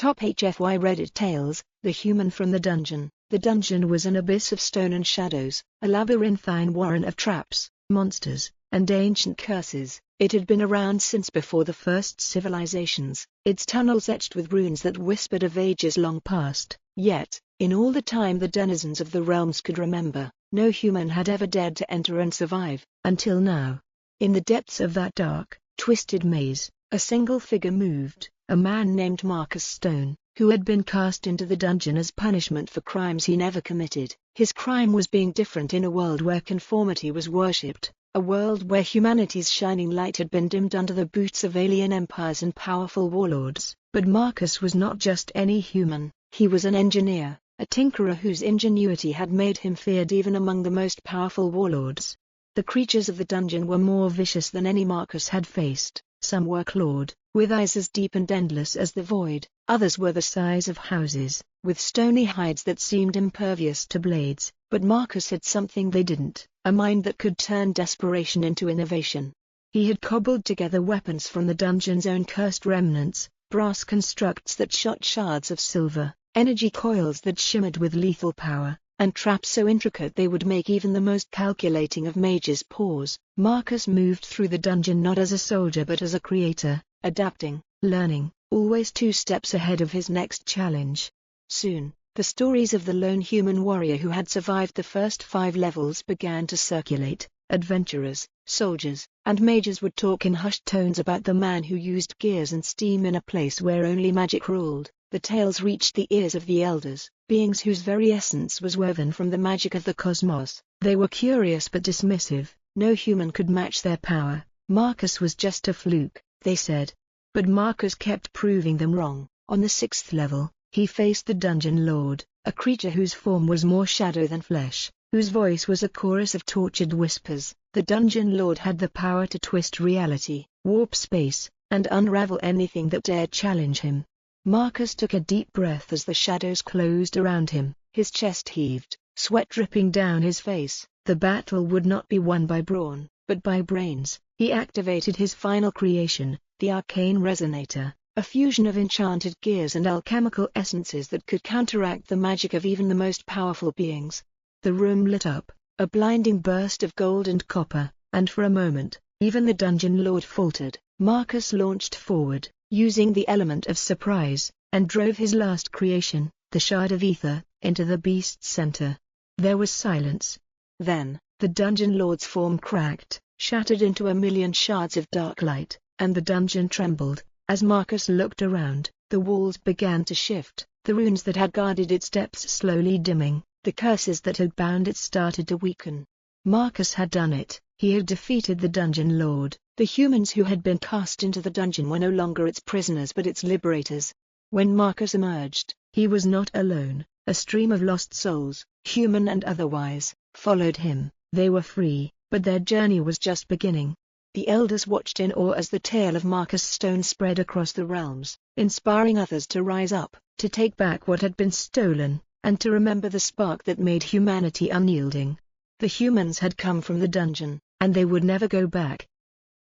Top HFY Reddit Tales, The Human from the Dungeon. The dungeon was an abyss of stone and shadows, a labyrinthine warren of traps, monsters, and ancient curses. It had been around since before the first civilizations, its tunnels etched with runes that whispered of ages long past. Yet, in all the time the denizens of the realms could remember, no human had ever dared to enter and survive, until now. In the depths of that dark, twisted maze, a single figure moved, a man named Marcus Stone, who had been cast into the dungeon as punishment for crimes he never committed. His crime was being different in a world where conformity was worshipped, a world where humanity's shining light had been dimmed under the boots of alien empires and powerful warlords. But Marcus was not just any human, he was an engineer, a tinkerer whose ingenuity had made him feared even among the most powerful warlords. The creatures of the dungeon were more vicious than any Marcus had faced. Some were clawed, with eyes as deep and endless as the void. Others were the size of houses, with stony hides that seemed impervious to blades. But Marcus had something they didn't, a mind that could turn desperation into innovation. He had cobbled together weapons from the dungeon's own cursed remnants, brass constructs that shot shards of silver, energy coils that shimmered with lethal power, and traps so intricate they would make even the most calculating of mages pause. Marcus moved through the dungeon not as a soldier but as a creator, adapting, learning, always 2 steps ahead of his next challenge. Soon, the stories of the lone human warrior who had survived the first 5 levels began to circulate. Adventurers, soldiers, and mages would talk in hushed tones about the man who used gears and steam in a place where only magic ruled. The tales reached the ears of the elders, beings whose very essence was woven from the magic of the cosmos. They were curious but dismissive. No human could match their power. Marcus was just a fluke, they said. But Marcus kept proving them wrong. On the 6th level, he faced the Dungeon Lord, a creature whose form was more shadow than flesh, whose voice was a chorus of tortured whispers. The Dungeon Lord had the power to twist reality, warp space, and unravel anything that dared challenge him. Marcus took a deep breath as the shadows closed around him. His chest heaved, sweat dripping down his face. The battle would not be won by brawn, but by brains. He activated his final creation, the arcane resonator, a fusion of enchanted gears and alchemical essences that could counteract the magic of even the most powerful beings. The room lit up, a blinding burst of gold and copper, and for a moment, even the Dungeon Lord faltered. Marcus launched forward, using the element of surprise, and drove his last creation, the Shard of Ether, into the beast's center. There was silence. Then, the Dungeon Lord's form cracked, shattered into a million shards of dark light, and the dungeon trembled. As Marcus looked around, the walls began to shift, the runes that had guarded its depths slowly dimming, the curses that had bound it started to weaken. Marcus had done it. He had defeated the Dungeon Lord. The humans who had been cast into the dungeon were no longer its prisoners but its liberators. When Marcus emerged, he was not alone. A stream of lost souls, human and otherwise, followed him. They were free, but their journey was just beginning. The elders watched in awe as the tale of Marcus Stone spread across the realms, inspiring others to rise up, to take back what had been stolen, and to remember the spark that made humanity unyielding. The humans had come from the dungeon, and they would never go back.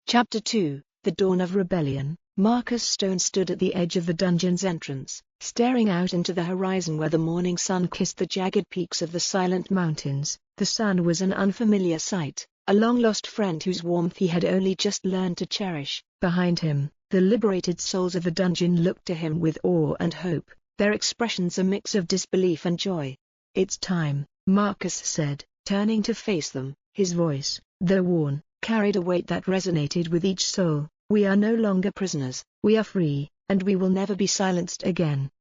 Chapter 2, The Dawn of Rebellion. Marcus Stone stood at the edge of the dungeon's entrance, staring out into the horizon where the morning sun kissed the jagged peaks of the silent mountains. The sun was an unfamiliar sight, a long-lost friend whose warmth he had only just learned to cherish. Behind him, the liberated souls of the dungeon looked to him with awe and hope, their expressions a mix of disbelief and joy. "It's time," Marcus said, turning to face them. His voice, though worn, carried a weight that resonated with each soul. "We are no longer prisoners, we are free, and we will never be silenced again."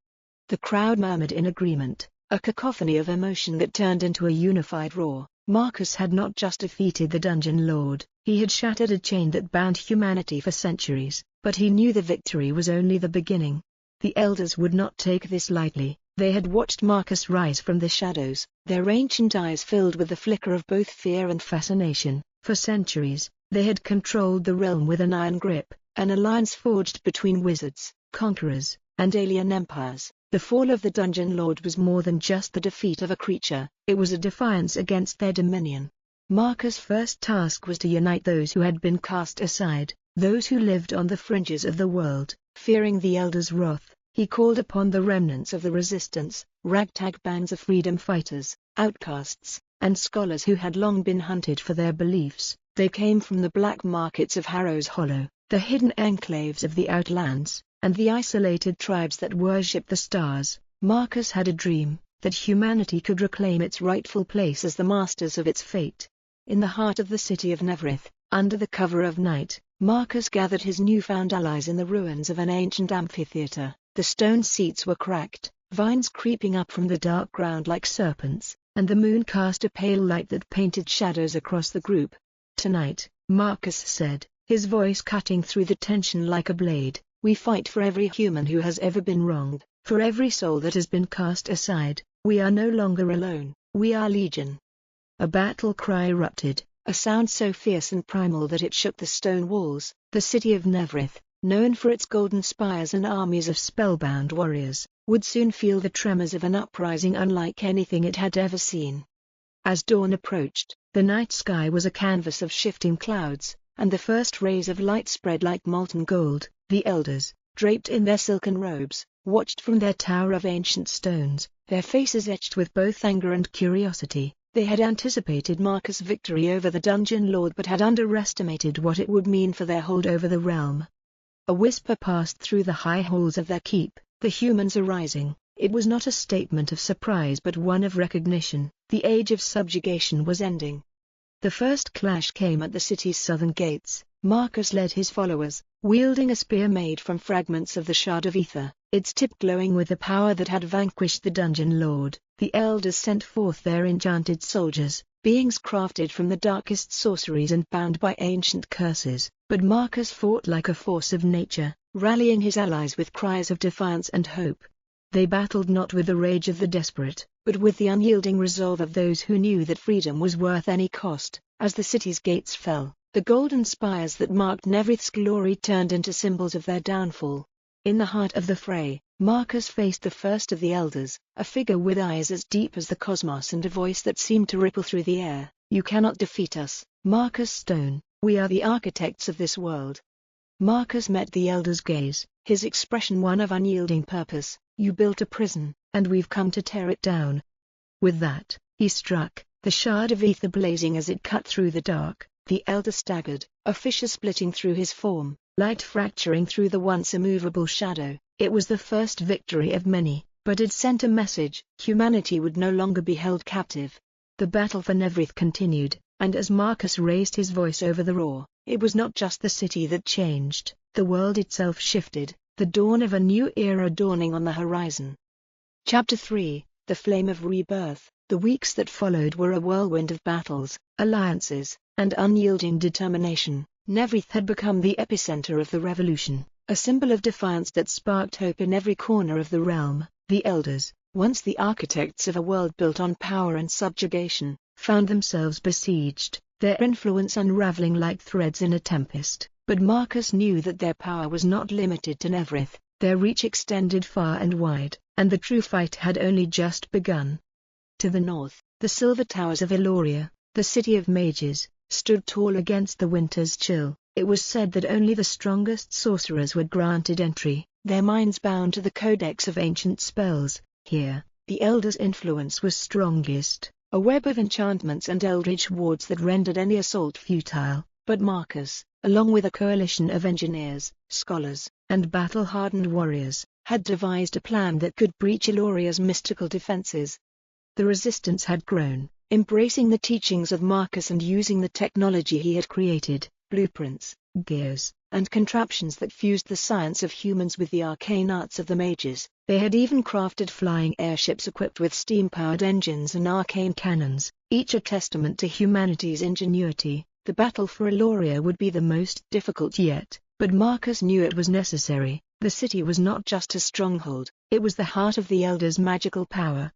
The crowd murmured in agreement, a cacophony of emotion that turned into a unified roar. Marcus had not just defeated the Dungeon Lord, he had shattered a chain that bound humanity for centuries, but he knew the victory was only the beginning. The elders would not take this lightly. They had watched Marcus rise from the shadows, their ancient eyes filled with the flicker of both fear and fascination. For centuries, they had controlled the realm with an iron grip, an alliance forged between wizards, conquerors, and alien empires. The fall of the Dungeon Lord was more than just the defeat of a creature, it was a defiance against their dominion. Marcus' first task was to unite those who had been cast aside, those who lived on the fringes of the world, fearing the elders' wrath, He called upon the remnants of the resistance, ragtag bands of freedom fighters, outcasts, and scholars who had long been hunted for their beliefs. They came from the black markets of Harrow's Hollow, the hidden enclaves of the outlands, and the isolated tribes that worship the stars. Marcus had a dream, that humanity could reclaim its rightful place as the masters of its fate. In the heart of the city of Neverith, under the cover of night, Marcus gathered his newfound allies in the ruins of an ancient amphitheater. The stone seats were cracked, vines creeping up from the dark ground like serpents, and the moon cast a pale light that painted shadows across the group. "Tonight," Marcus said, his voice cutting through the tension like a blade, "we fight for every human who has ever been wronged, for every soul that has been cast aside. We are no longer alone, we are legion." A battle cry erupted, a sound so fierce and primal that it shook the stone walls. The city of Neverith, known for its golden spires and armies of spellbound warriors, would soon feel the tremors of an uprising unlike anything it had ever seen. As dawn approached, the night sky was a canvas of shifting clouds, and the first rays of light spread like molten gold. The elders, draped in their silken robes, watched from their tower of ancient stones, their faces etched with both anger and curiosity. They had anticipated Marcus' victory over the Dungeon Lord but had underestimated what it would mean for their hold over the realm. A whisper passed through the high halls of their keep, "The humans are rising." It was not a statement of surprise but one of recognition. The age of subjugation was ending. The first clash came at the city's southern gates. Marcus led his followers, wielding a spear made from fragments of the Shard of Ether, its tip glowing with the power that had vanquished the Dungeon Lord. The elders sent forth their enchanted soldiers, beings crafted from the darkest sorceries and bound by ancient curses. But Marcus fought like a force of nature, rallying his allies with cries of defiance and hope. They battled not with the rage of the desperate, but with the unyielding resolve of those who knew that freedom was worth any cost. As the city's gates fell, the golden spires that marked Neverith's glory turned into symbols of their downfall. In the heart of the fray, Marcus faced the first of the elders, a figure with eyes as deep as the cosmos and a voice that seemed to ripple through the air. "You cannot defeat us, Marcus Stone. We are the architects of this world." Marcus met the elder's gaze, his expression one of unyielding purpose. "You built a prison, and we've come to tear it down." With that, he struck, the Shard of Ether blazing as it cut through the dark. The elder staggered, a fissure splitting through his form, light fracturing through the once immovable shadow. It was the first victory of many, but it sent a message: humanity would no longer be held captive. The battle for Neverith continued, and as Marcus raised his voice over the roar, it was not just the city that changed, the world itself shifted, the dawn of a new era dawning on the horizon. Chapter 3: The Flame of Rebirth. The weeks that followed were a whirlwind of battles, alliances, and unyielding determination. Neverith had become the epicenter of the revolution, a symbol of defiance that sparked hope in every corner of the realm. The elders, once the architects of a world built on power and subjugation, found themselves besieged, their influence unraveling like threads in a tempest. But Marcus knew that their power was not limited to Neverith, their reach extended far and wide, and the true fight had only just begun. To the north, the silver towers of Eloria, the city of mages, stood tall against the winter's chill. It was said that only the strongest sorcerers were granted entry, their minds bound to the codex of ancient spells. Here, the elders' influence was strongest, a web of enchantments and eldritch wards that rendered any assault futile. But Marcus, along with a coalition of engineers, scholars, and battle-hardened warriors, had devised a plan that could breach Eloria's mystical defenses. The resistance had grown, embracing the teachings of Marcus and using the technology he had created, blueprints, gears, and contraptions that fused the science of humans with the arcane arts of the mages. They had even crafted flying airships equipped with steam-powered engines and arcane cannons, each a testament to humanity's ingenuity. The battle for Eloria would be the most difficult yet, but Marcus knew it was necessary. The city was not just a stronghold, it was the heart of the Elders' magical power.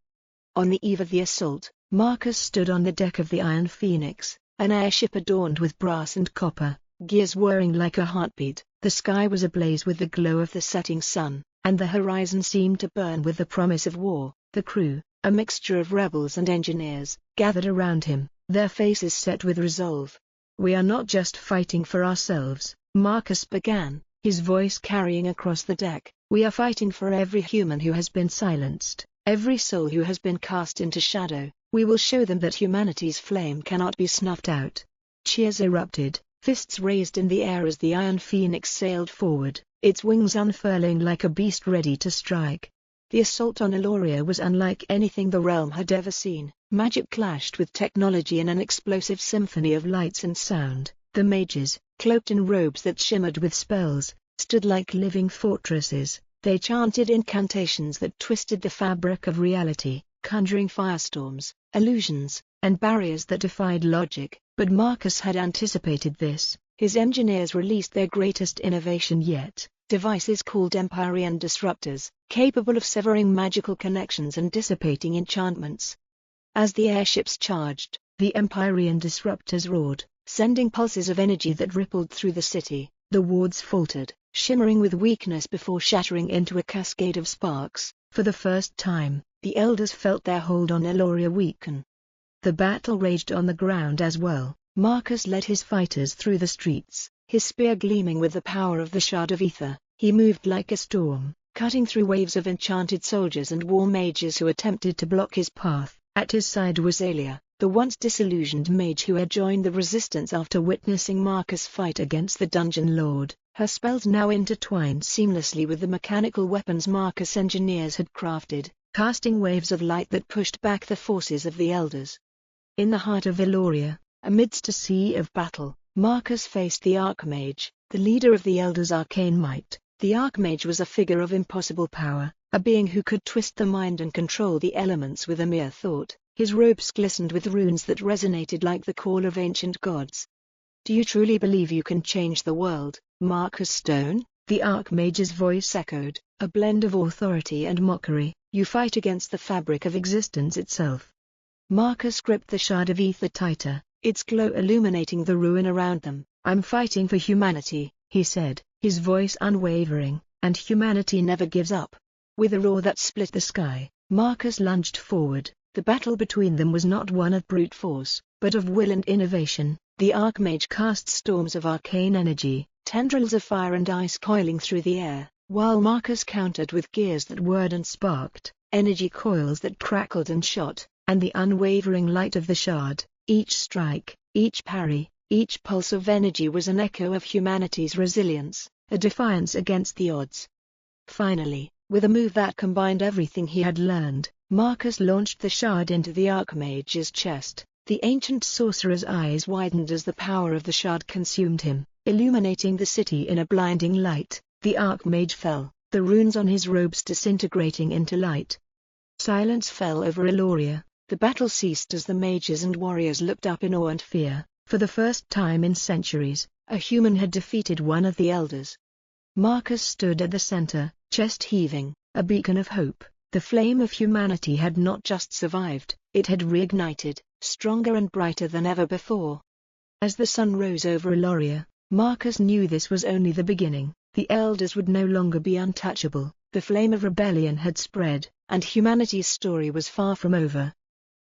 On the eve of the assault, Marcus stood on the deck of the Iron Phoenix, an airship adorned with brass and copper, gears whirring like a heartbeat. The sky was ablaze with the glow of the setting sun, and the horizon seemed to burn with the promise of war. The crew, a mixture of rebels and engineers, gathered around him, their faces set with resolve. "We are not just fighting for ourselves," Marcus began, his voice carrying across the deck. "We are fighting for every human who has been silenced, every soul who has been cast into shadow. We will show them that humanity's flame cannot be snuffed out." Cheers erupted, fists raised in the air as the Iron Phoenix sailed forward, its wings unfurling like a beast ready to strike. The assault on Eloria was unlike anything the realm had ever seen. Magic clashed with technology in an explosive symphony of lights and sound. The mages, cloaked in robes that shimmered with spells, stood like living fortresses. They chanted incantations that twisted the fabric of reality, conjuring firestorms, illusions, and barriers that defied logic. But Marcus had anticipated this. His engineers released their greatest innovation yet, devices called Empyrean disruptors, capable of severing magical connections and dissipating enchantments. As the airships charged, the Empyrean disruptors roared, sending pulses of energy that rippled through the city. The wards faltered, shimmering with weakness before shattering into a cascade of sparks. For the first time, the elders felt their hold on Eloria weaken. The battle raged on the ground as well. Marcus led his fighters through the streets, his spear gleaming with the power of the Shard of Ether. He moved like a storm, cutting through waves of enchanted soldiers and war mages who attempted to block his path. At his side was Alia, the once disillusioned mage who had joined the resistance after witnessing Marcus fight against the Dungeon Lord. Her spells now intertwined seamlessly with the mechanical weapons Marcus' engineers had crafted, casting waves of light that pushed back the forces of the elders. In the heart of Eloria, amidst a sea of battle, Marcus faced the Archmage, the leader of the Elders' arcane might. The Archmage was a figure of impossible power, a being who could twist the mind and control the elements with a mere thought. His robes glistened with runes that resonated like the call of ancient gods. "Do you truly believe you can change the world, Marcus Stone?" The Archmage's voice echoed, a blend of authority and mockery. "You fight against the fabric of existence itself." Marcus gripped the Shard of Ether tighter, its glow illuminating the ruin around them. "I'm fighting for humanity," he said, his voice unwavering, "and humanity never gives up." With a roar that split the sky, Marcus lunged forward. The battle between them was not one of brute force, but of will and innovation. The Archmage cast storms of arcane energy, tendrils of fire and ice coiling through the air, while Marcus countered with gears that whirred and sparked, energy coils that crackled and shot, and the unwavering light of the shard. Each strike, each parry, each pulse of energy was an echo of humanity's resilience, a defiance against the odds. Finally, with a move that combined everything he had learned, Marcus launched the shard into the Archmage's chest. The ancient sorcerer's eyes widened as the power of the shard consumed him, illuminating the city in a blinding light. The Archmage fell, the runes on his robes disintegrating into light. Silence fell over Eloria. The battle ceased as the mages and warriors looked up in awe and fear. For the first time in centuries, a human had defeated one of the elders. Marcus stood at the center, chest heaving, a beacon of hope. The flame of humanity had not just survived, it had reignited, stronger and brighter than ever before. As the sun rose over Eloria, Marcus knew this was only the beginning. The elders would no longer be untouchable. The flame of rebellion had spread, and humanity's story was far from over.